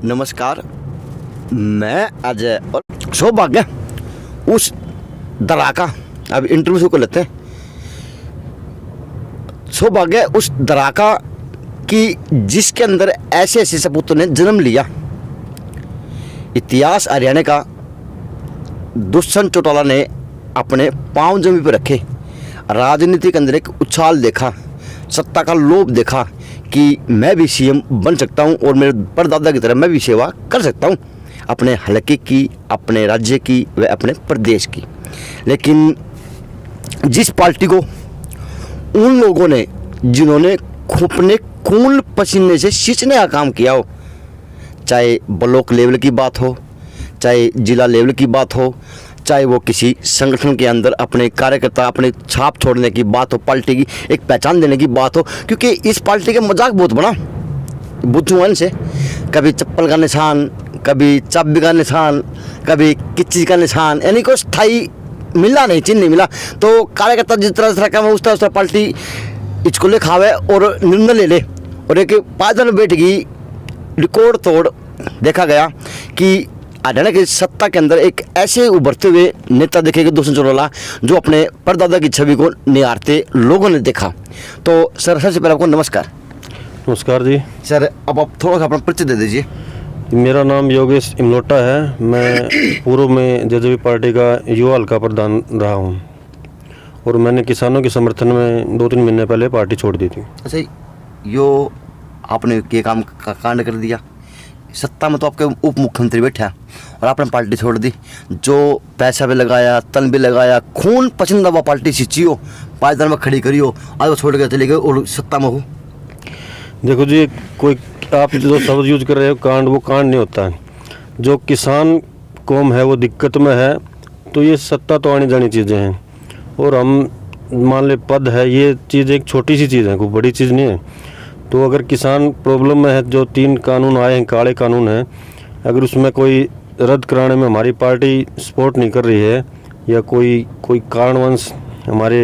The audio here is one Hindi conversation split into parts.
नमस्कार, मैं अजय और सौभाग्य उस दराका, अब इंटरव्यू शुरू कर लेते हैं। सौभाग्य उस दराका की जिसके अंदर ऐसे ऐसे सपूतों ने जन्म लिया। इतिहास हरियाणा का दुष्यंत चौटाला ने अपने पांव जमीन पर रखे। राजनीति के अंदर एक उछाल देखा, सत्ता का लोभ देखा कि मैं भी सीएम बन सकता हूं और मेरे परदादा की तरह मैं भी सेवा कर सकता हूं, अपने हलके की, अपने राज्य की व अपने प्रदेश की। लेकिन जिस पार्टी को उन लोगों ने जिन्होंने अपने खून पसीने से सींचने का काम किया हो, चाहे ब्लॉक लेवल की बात हो, चाहे जिला लेवल की बात हो, चाहे वो किसी संगठन के अंदर अपने कार्यकर्ता अपने छाप छोड़ने की बात हो, पार्टी की एक पहचान देने की बात हो, क्योंकि इस पार्टी का मजाक बहुत बड़ा बुजुर्गों से, कभी चप्पल का निशान, कभी चाबी का निशान, कभी किस चीज़ का निशान, यानी कोई स्थायी मिला नहीं, चिन्ह नहीं मिला। तो कार्यकर्ता जिस तरह से काम उस तरह पार्टी इसको ले खावे और निर्णय ले ले। और एक पायदल बैठकी रिकॉर्ड तोड़ देखा गया कि हरियाणा की सत्ता के अंदर एक ऐसे उभरते हुए नेता देखेगा दुष्यंत चौटाला जो अपने परदादा की छवि को निहारते लोगों ने देखा। तो सर, सबसे पहले आपको नमस्कार। नमस्कार जी। सर, अब आप थोड़ा सा अपना परिचय दे दीजिए। मेरा नाम योगेश इमलोटा है। मैं पूर्व में जेजेपी पार्टी का युवा हल्का प्रधान रहा हूँ और मैंने किसानों के समर्थन में 2-3 महीने पहले पार्टी छोड़ दी थी। अच्छा, यो आपने ये काम का कांड कर दिया। सत्ता में तो आपके उप मुख्यमंत्री बैठा और आपने पार्टी छोड़ दी। जो पैसा भी लगाया, तन भी लगाया, खून पसंद वो पार्टी सींची हो, 5 दिन में खड़ी करी हो, आज वो छोड़ के चले गए और सत्ता में हो। देखो जी, कोई आप जो शब्द यूज कर रहे हो कांड, वो कांड नहीं होता है। जो किसान कौम है वो दिक्कत में है तो ये सत्ता तो आनी जानी चीज़ें हैं। और हम मान ले पद है, ये चीज़ एक छोटी सी चीज़ है, कोई बड़ी चीज़ नहीं है। तो अगर किसान प्रॉब्लम में है, जो 3 कानून आए हैं, काले कानून हैं, अगर उसमें कोई रद्द कराने में हमारी पार्टी सपोर्ट नहीं कर रही है या कोई कारणवश हमारे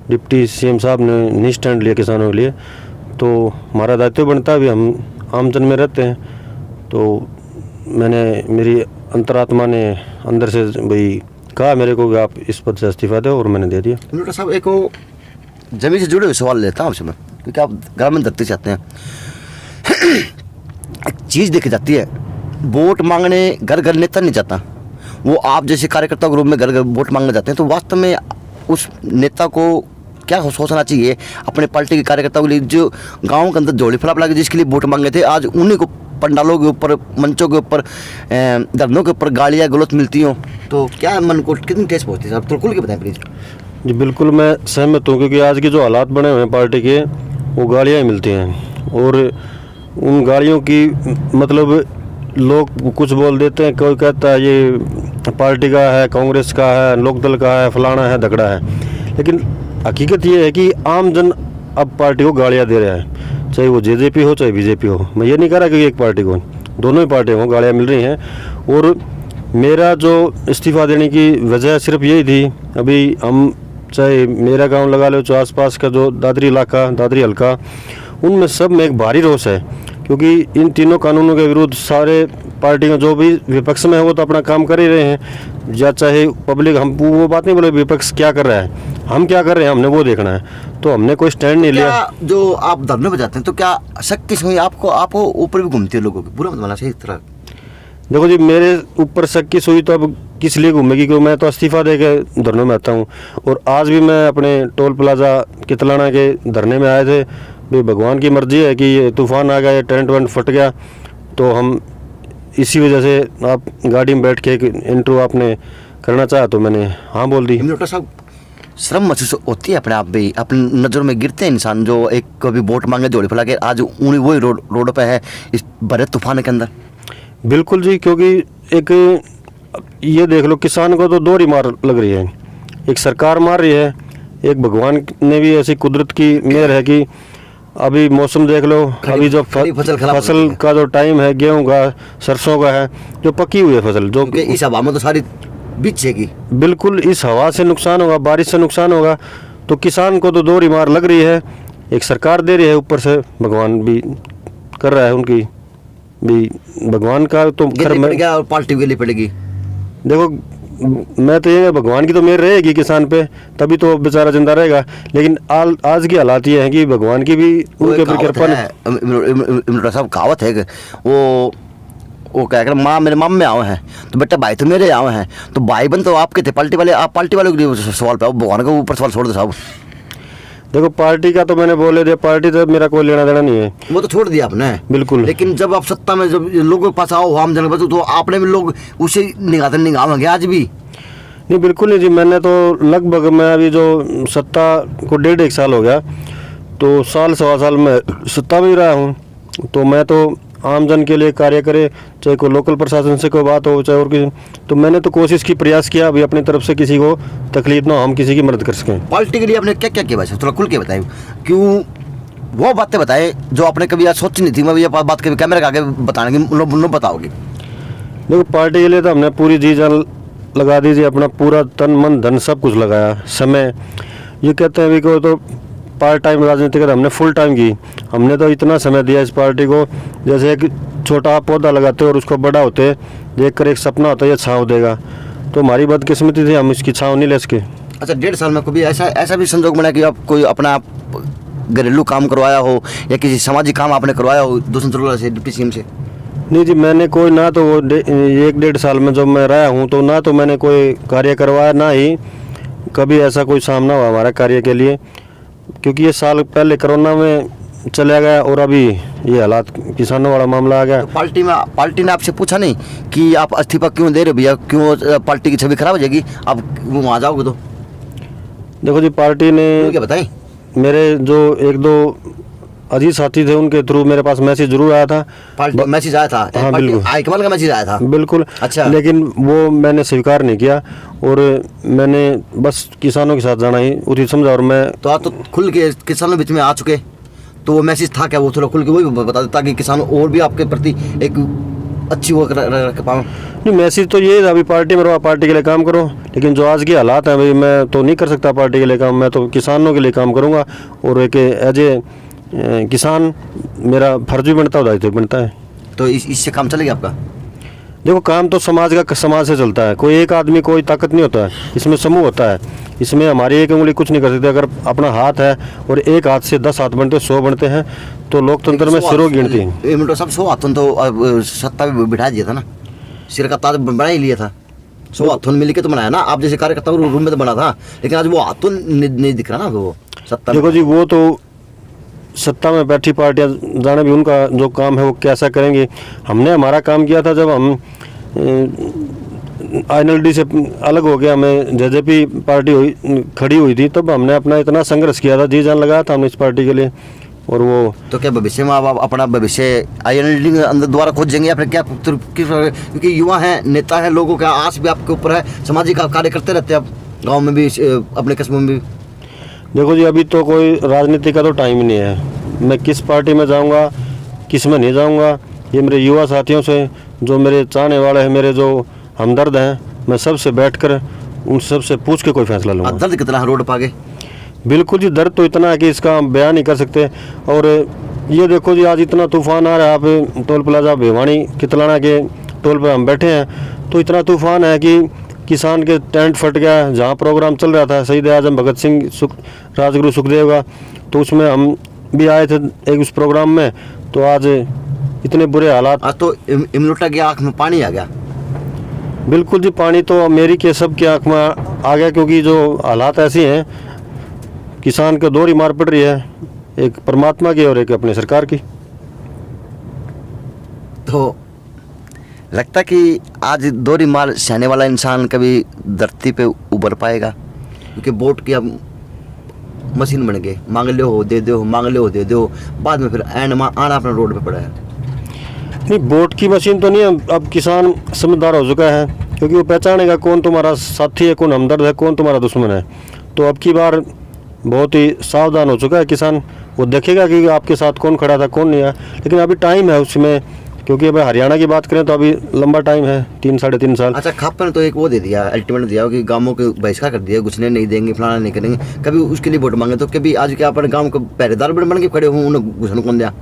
डिप्टी सीएम साहब ने नहीं स्टैंड लिया किसानों के लिए, तो हमारा दायित्व बनता है। अभी हम आमजन में रहते हैं, तो मेरी अंतरात्मा ने अंदर से भाई कहा मेरे को कि आप इस पद से इस्तीफा दो और मैंने दे दिया। डॉक्टर साहब, एक जमीन से जुड़े हुए सवाल लेता हूँ आपसे मैं, क्योंकि आप ग्रामीण धरती से आते हैं। एक चीज़ देखी जाती है, वोट मांगने घर घर नेता नहीं जाता, वो आप जैसे कार्यकर्ता ग्रुप में घर घर वोट मांगने जाते हैं। तो वास्तव में उस नेता को क्या सोचना चाहिए अपने पार्टी के कार्यकर्ताओं के लिए, जो गाँव के अंदर झोली फलाप लगे जिसके लिए वोट मांगे थे, आज उन्हीं को पंडालों के ऊपर, मंचों के ऊपर, धरनों के ऊपर गालियाँ गलत मिलती हों, तो क्या मन को कितनी ठेस पहुँचती है? आप तो खुल के बताएं प्लीज़। जी बिल्कुल, मैं सहमत हूँ, क्योंकि आज के जो हालात बने हुए हैं पार्टी के, वो गालियाँ ही मिलती हैं। और उन गालियों की मतलब लोग कुछ बोल देते हैं, कोई कहता है ये पार्टी का है, कांग्रेस का है, लोकदल का है, फलाना है, दगड़ा है। लेकिन हकीकत ये है कि आम जन अब पार्टी को गालियाँ दे रहा है, चाहे वो जेजेपी हो चाहे बीजेपी हो। मैं ये नहीं कह रहा कि एक पार्टी को, दोनों ही पार्टियों को गालियाँ मिल रही हैं। और मेरा जो इस्तीफ़ा देने की वजह सिर्फ यही थी, अभी हम चाहे मेरा गांव लगा लो, चाहे आसपास का जो दादरी इलाका, दादरी हल्का, उनमें सब में एक भारी रोष है, क्योंकि इन तीनों कानूनों के विरुद्ध सारे पार्टियां जो भी विपक्ष में है वो तो अपना काम कर ही रहे हैं, या चाहे पब्लिक, हम वो बात नहीं बोले विपक्ष क्या कर रहा है, हम क्या कर रहे हैं हमने वो देखना है। तो हमने कोई स्टैंड नहीं लिया। जो आप धरने पर जाते हैं तो क्या शक्ति से आपको ऊपर भी घूमती है लोगों की, बुरा मत मानना सही तरह। देखो जी, मेरे ऊपर शक की सुई तो अब किस लिए घूमेगी, क्योंकि मैं तो इस्तीफ़ा दे के धरने में आता हूँ। और आज भी मैं अपने टोल प्लाजा कितलाना के धरने में आए थे। भाई भगवान की मर्जी है कि ये तूफ़ान आ गया, ये टेंट वेंट फट गया, तो हम इसी वजह से आप गाड़ी में बैठ के एक इंटरव्यू आपने करना चाहा तो मैंने हाँ बोल दी। डॉक्टर साहब, शर्म महसूस होती है अपने आप भी, अपनी नज़रों में गिरते हैं इंसान जो एक कभी वोट मांगे जोड़ी फैला के, आज उन्हीं वही रोड पे है इस बड़े तूफान के अंदर। बिल्कुल जी, क्योंकि एक ये देख लो, किसान को तो 2 मार लग रही है, एक सरकार मार रही है, एक भगवान ने भी ऐसी कुदरत की मेहर है कि अभी मौसम देख लो, अभी जो फसल का जो टाइम है, गेहूं का, सरसों का है, जो पकी हुई है फसल, जो इस हवा में तो सारी बिछेगी। बिल्कुल, इस हवा से नुकसान होगा, बारिश से नुकसान होगा, तो किसान को तो 2 मार लग रही है। एक सरकार दे रही है, ऊपर से भगवान भी कर रहा है उनकी भी भगवान का तो खैर गिरनी मैं पड़ गया और पार्टी के लिए पड़ेगी। देखो, मैं तो ये भगवान की तो मेहर रहेगी किसान पे, तभी तो बेचारा जिंदा रहेगा। लेकिन आज की हालात ये है कि भगवान की भी उनके ऊपर कृपा नहीं। इमरोटा साहब कहावत है कि वो क्या कर माँ मेरे माम में आए हैं तो बेटा भाई तो मेरे आए हैं, तो भाई बन तो आपके थे, पार्टी वाले आप पार्टी वालों के लिए सवाल पे भगवान के ऊपर सवाल छोड़ दो साहब। देखो, पार्टी का तो मैंने बोले दिया, पार्टी तो मेरा कोई लेना देना नहीं है, वो तो छोड़ दिया आपने बिल्कुल। लेकिन जब आप सत्ता में जब लोगों के पास आओ आम जनता के पास, तो आपने भी लोग उसे निगाहेंगे आज भी। नहीं, बिल्कुल नहीं जी। मैंने तो लगभग मैं अभी जो सत्ता को 1.5 साल हो गया, तो साल सवा साल में सत्ता में ही रहा हूँ। तो मैं तो आम जन के लिए कार्य करे, चाहे कोई लोकल प्रशासन से कोई बात हो, चाहे और किसी, तो मैंने तो कोशिश की, प्रयास किया अभी अपनी तरफ से किसी को तकलीफ ना हो, हम किसी की मदद कर सकें। पार्टी के लिए आपने क्या क्या किया वैसे थोड़ा खुल के बताएं, क्यों वो बातें बताएं जो आपने कभी आज सोची नहीं थी। मैं ये बात कभी कैमरे के आगे बताने की लोग बताओगे। देखो, पार्टी के लिए तो हमने पूरी जी जान लगा दीजिए, अपना पूरा तन मन धन सब कुछ लगाया। समय ये कहते हैं भी को तो पार्ट टाइम राजनीति कर, हमने फुल टाइम की। हमने तो इतना समय दिया इस पार्टी को, जैसे एक छोटा पौधा लगाते और उसको बड़ा होते देख कर एक सपना होता है ये छाँव देगा। तो हमारी बदकिस्मती थी, हम इसकी छाँव नहीं ले सके। अच्छा, 1.5 साल में कभी ऐसा भी संजोग बना कि आप कोई अपना घरेलू काम करवाया हो या किसी सामाजिक काम आपने करवाया हो दूसरे चुनाव से, डिप्टी सीएम से? नहीं जी, मैंने कोई ना तो वो 1.5 साल में जब मैं रहा हूँ तो ना तो मैंने कोई कार्य करवाया, ना ही कभी ऐसा कोने सामना हुआ हमारा कार्य के लिए, क्योंकि ये साल पहले कोरोना में चला गया और अभी ये हालात किसानों वाला मामला आ गया। तो पार्टी ने आपसे पूछा नहीं कि आप इस्तीफा क्यों दे रहे हो भैया, क्यों पार्टी की छवि खराब हो जाएगी आप वहाँ जाओगे तो? देखो जी, पार्टी ने क्या बताएं, मेरे जो 1-2 अजीज साथी थे उनके थ्रू मेरे पास मैसेज जरूर आया था। पार्टी मैसेज आया था? हाँ, बिल्कुल। हाईकमान का मैसेज आया था? बिल्कुल। अच्छा। लेकिन वो मैंने स्वीकार नहीं किया और मैंने बस किसानों के साथ जाना ही उचित समझा। और मैं तो आप तो खुल के किसानों बीच में आ चुके, तो वो मैसेज था क्या? वो थोड़ा खुल के वो भी बता देता कि किसान और भी आपके प्रति एक अच्छी वो रख पाऊँ। नहीं, मैसेज तो ये था, अभी पार्टी में रहो, पार्टी के लिए काम करो। लेकिन जो आज की हालात हैं भाई, मैं तो नहीं कर सकता पार्टी के लिए काम, मैं तो किसानों के लिए काम करूँगा। और एक एज ए किसान मेरा फर्ज भी बनता है, दायित्व बनता है। तो इससे काम चलेगा आपका? देखो, काम तो समाज से चलता है। कोई एक आदमी कोई ताकत नहीं होता है, इसमें समूह होता है। इसमें हमारी एक उंगली कुछ नहीं कर सकती। अगर अपना हाथ है और एक हाथ से 10 हाथ बनते 100 बनते हैं, तो लोकतंत्र में सिरों गिनती है। सब 100 हाथों तो सत्ता में बिठा दिया था ना, सिर का ताज बना ही लिया था। 100 हाथों मिल के तो बनाया ना, आप जैसे कार्यकर्ता रूम में तो बना था, लेकिन आज वो हाथों नहीं दिख रहा ना वो सत्ता। देखो जी, वो तो सत्ता में बैठी पार्टियां जाने भी उनका जो काम है वो कैसा करेंगे। हमने हमारा काम किया था जब हम INLD से अलग हो गया, हमें जेजेपी पार्टी खड़ी हुई थी, तब हमने अपना इतना संघर्ष किया था, जी जान लगाया था हमने इस पार्टी के लिए। और वो तो क्या भविष्य में आप अपना भविष्य INLD के अंदर दोबारा खोज जाएंगे या फिर क्या? क्योंकि युवा हैं, नेता हैं, लोगों का आस भी आपके ऊपर है, सामाजिक कार्य करते रहते हैं आप गाँव में भी, अपने कस्बों में भी। देखो जी, अभी तो कोई राजनीति का तो टाइम ही नहीं है। मैं किस पार्टी में जाऊंगा, किस में नहीं जाऊंगा, ये मेरे युवा साथियों से, जो मेरे चाहने वाले हैं, मेरे जो हमदर्द हैं, मैं सबसे बैठकर उन सबसे पूछ के कोई फैसला लूँगा। दर्द कितना है रोड पर आगे? बिल्कुल जी, दर्द तो इतना है कि इसका हम बयान नहीं कर सकते। और ये देखो जी, आज इतना तूफान आ रहा है। आप टोल प्लाजा भिवानी कितलाना के टोल पर हम बैठे हैं, तो इतना तूफान है कि किसान के टेंट फट गया। जहाँ प्रोग्राम चल रहा था शहीद आजम भगत सिंह राजगुरु सुखदेव का, तो उसमें हम भी आए थे एक उस प्रोग्राम में। तो आज इतने बुरे हालात। आज तो इमलोटा की आँख में पानी आ गया। बिल्कुल जी, पानी तो मेरी के सब की आँख में आ गया, क्योंकि जो हालात ऐसी हैं, किसान को दोहरी मार पड़ रही है, एक परमात्मा की और एक अपनी सरकार की। तो लगता कि आज दोहरी मार सहने वाला इंसान कभी धरती पे उभर पाएगा? क्योंकि वोट की अब मशीन बन गए, मांग ले हो दे दो, मांग ले हो दे दो, बाद में फिर आना अपना रोड पे पड़ा है। नहीं, वोट की मशीन तो नहीं है। अब किसान समझदार हो चुका है, क्योंकि वो पहचानेगा कौन तुम्हारा साथी है, कौन हमदर्द है, कौन तुम्हारा दुश्मन है। तो अब की बार बहुत ही सावधान हो चुका है किसान। वो देखेगा कि आपके साथ कौन खड़ा था, कौन नहीं है। लेकिन अभी टाइम है उसमें, क्योंकि अगर हरियाणा की बात करें तो अभी लंबा टाइम है, 3-3.5 साल। अच्छा, खापा ने तो एक वो दे दिया, अल्टीमेट दिया कि गाँवों के बहिष्कार कर दिया, घुसने नहीं देंगे, फलाना नहीं करेंगे। कभी उसके लिए वोट मांगे तो कभी आज क्या अपने गाँव को पहरेदार बन के खड़े हों, उन्हें घुसन कौन दिया?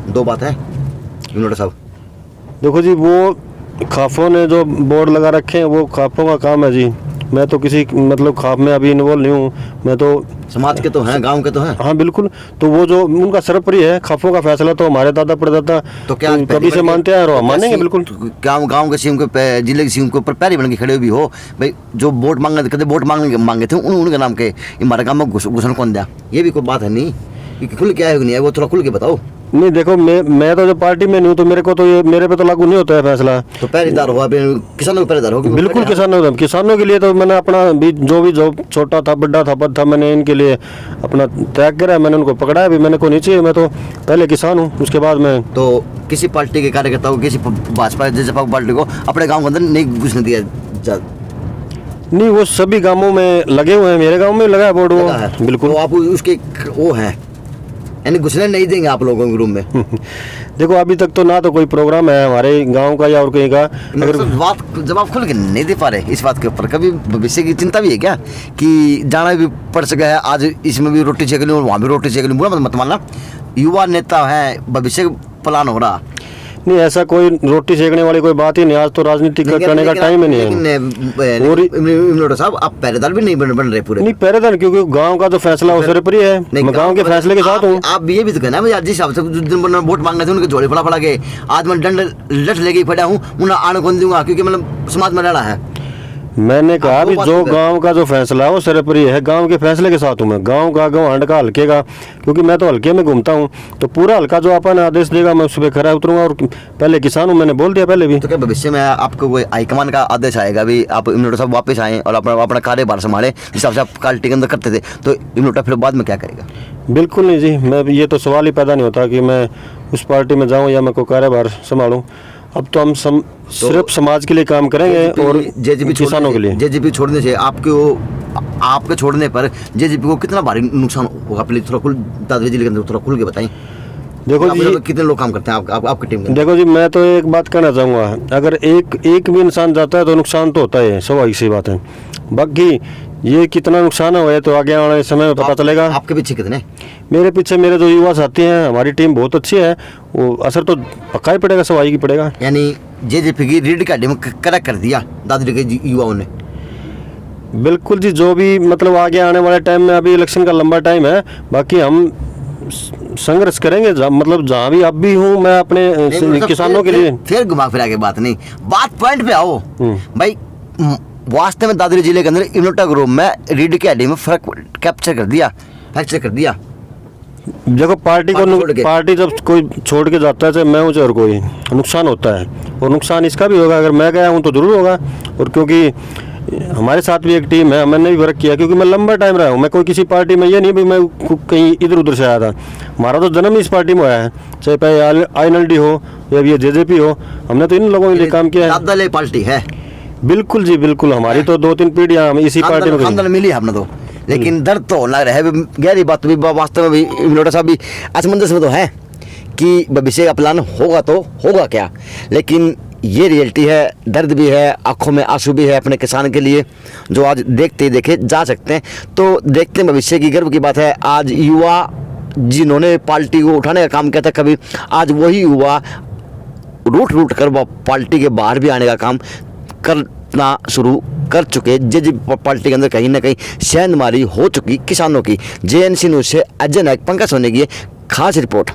दो बात है इमलोटा साहब। देखो जी, वो खाफों ने जो बोर्ड लगा रखे हैं वो खाफों का काम है जी। मैं तो किसी मतलब खाफ में अभी इन्वॉल्व नहीं हूँ, मैं तो समाज के तो हैं, गांव के तो हैं। हाँ बिल्कुल। तो वो जो उनका सरपरी है, खाफों का फैसला तो हमारे दादा परदादा तो क्या कभी से मानते हैं और मानेंगे बिल्कुल। गांव के सीएम के, जिले के सीएम के ऊपर पैरी बन के खड़े भी हो भाई, जो वोट मांगे कदे वोट मांगे थे उनके नाम के हमारे गाँव में घुसन कौन दिया, ये भी कोई बात है नहीं कि खुल के आए नहीं है, वो थोड़ा खुल के बताओ। नहीं देखो, मैं तो जो पार्टी में नहीं हूँ तो मेरे को तो ये मेरे पे तो लागू नहीं होता है फैसला। तो पहरेदार हुआ, किसानों के पहरेदार हो बिल्कुल। किसानों के लिए तो मैंने अपना भी जो छोटा था बड़ा था पद था, मैंने इनके लिए अपना त्याग करा है, मैंने उनको पकड़ा है। अभी मैंने को नहीं चाहिए, मैं तो पहले किसान हूँ, उसके बाद मैं तो किसी पार्टी के कार्यकर्ता को, किसी भाजपा जसपा पार्टी को अपने गाँव के अंदर नहीं घुसने दिया नहीं। वो सभी गाँवों में लगे हुए हैं, मेरे गाँव में लगा है बोर्ड वो। बिल्कुल। तो आप उसके वो हैं, यानी घुसने नहीं देंगे आप लोगों के रूम में। देखो अभी तक तो ना तो कोई प्रोग्राम है हमारे गांव का या और कहीं का। अगर बात जब आप खुल के नहीं दे पा रहे इस बात के ऊपर, कभी भविष्य की चिंता भी है क्या कि जाना भी पड़ सका है, आज इसमें भी रोटी सेक लूँ और वहाँ भी रोटी सेक लूँ, बुरा मत मानना, युवा नेता है, भविष्य प्लान हो रहा नहीं। ऐसा कोई रोटी सेकने वाली कोई बात ही नहीं, आज तो राजनीति करने का टाइम ही नहीं है। और साहब आप पहरेदार भी नहीं बन रहे पूरे। नहीं पहरेदार, क्योंकि गांव का जो फैसला उस पर ही है, मैं गांव के फैसले के साथ हूँ। आप ये भी तो कहना जिस हिसाब से दिन वोट मांगने थे उनके झोले फड़ा के आज मैं डंड लट लेके पड़ा हूँ, उन्हें आने कौन दूंगा, क्योंकि मतलब समाज में लड़ा है। मैंने कहा भी जो गांव का जो फैसला है वो सरपरी है, गांव के फैसले के साथ हूँ मैं, गांव का गवांड का हल्के का, क्योंकि मैं तो हल्के में घूमता हूँ, तो पूरा हल्का जो अपन आदेश देगा मैं उस पर खरा उतरूंगा। और पहले किसान हूँ, मैंने बोल दिया पहले भी। तो क्या भविष्य में आपको कोई हाईकमान का आदेश आएगा भी आप इम्यूनिटी साहब वापस आए और अपना कार्यभार संभाले जिस हिसाब से आप पार्टी के अंदर करते थे, तो इम्यूनिटी फिर बाद में क्या करेगा? बिल्कुल नहीं जी, मैं ये तो सवाल ही पैदा नहीं होता कि मैं उस पार्टी में जाऊँ या मैं कोई कार्यभार संभालूँ। अब तो हम सिर्फ समाज के लिए काम करेंगे और किसानों के लिए। जेजेपी छोड़ने से आपके छोड़ने पर जेजेपी को कितना भारी नुकसान होगा, प्लीज थोड़ा खुल दादरी जिले के अंदर थोड़ा खुल के बताएं। देखो जी, कितने लोग काम करते हैं आपकी टीम में? देखो जी, मैं तो एक बात कहना चाहूँगा, अगर एक भी इंसान जाता है तो नुकसान तो होता है, स्वाभाविक सी बात है। बाकी ये कितना नुकसान हुआ है तो आगे आने वाले समय में पता चलेगा। आपके पीछे कितने? मेरे पीछे मेरे जो युवा साथी हैं, हमारी टीम बहुत अच्छी है, वो असर तो पक्का ही पड़ेगा, स्वाभाविक ही पड़ेगा। यानी जेजेपी की रीढ़ की हड्डी में करेक्ट कर दिया दादरी के युवाओं ने। बिल्कुल जी, जो भी मतलब आगे आने वाले टाइम में, अभी इलेक्शन का लंबा टाइम है, बाकी हम संघर्ष करेंगे, मतलब जहाँ भी अब भी हूँ मैं अपने किसानों के लिए। फिर घुमा फिरा के बात नहीं, बात पॉइंट पे आओ भाई। वास्तव में दादरी जिले के अंदर इम्यूनिटी ग्रुप में रीढ़ की हड्डी में फर्क फ्रैक्चर कर दिया। देखो पार्टी जब कोई छोड़ के जाता है, चाहे मैं हूँ चाहे और कोई, नुकसान होता है, और नुकसान इसका भी होगा। अगर मैं गया हूँ तो जरूर होगा, और क्योंकि हमारे साथ भी एक टीम है, मैंने भी वर्क किया, क्योंकि मैं लंबा टाइम रहा हूँ। मैं कोई किसी पार्टी में, ये नहीं भी मैं कहीं इधर उधर से आया था, हमारा तो जन्म इस पार्टी में आया है, चाहे INLD हो या ये जेजेपी हो, हमने तो इन लोगों के लिए काम किया है। पार्टी है बिल्कुल जी, बिल्कुल। हमारी तो 2-3 पीढ़ियाँ हम इसी पार्टी में मिली है हमने तो, लेकिन दर्द तो लग रहा है। गहरी बात भी वास्तव में भी इम्यूनिटी साहब भी असमंजस में तो है कि भविष्य का प्लान होगा तो होगा क्या, लेकिन ये रियलिटी है, दर्द भी है, आंखों में आंसू भी है अपने किसान के लिए, जो आज देखते ही देखे जा सकते हैं। तो देखते हैं, भविष्य की गर्व की बात है। आज युवा जिन्होंने पार्टी को उठाने का काम किया था कभी, आज वही युवा रूट कर पार्टी के बाहर भी आने का काम करना शुरू कर चुके। जेजेपी पार्टी के अंदर कहीं ना कहीं सेंधमारी हो चुकी किसानों की। JNC न्यूज़ से अजय नायक, पंकज सोनी की खास रिपोर्ट।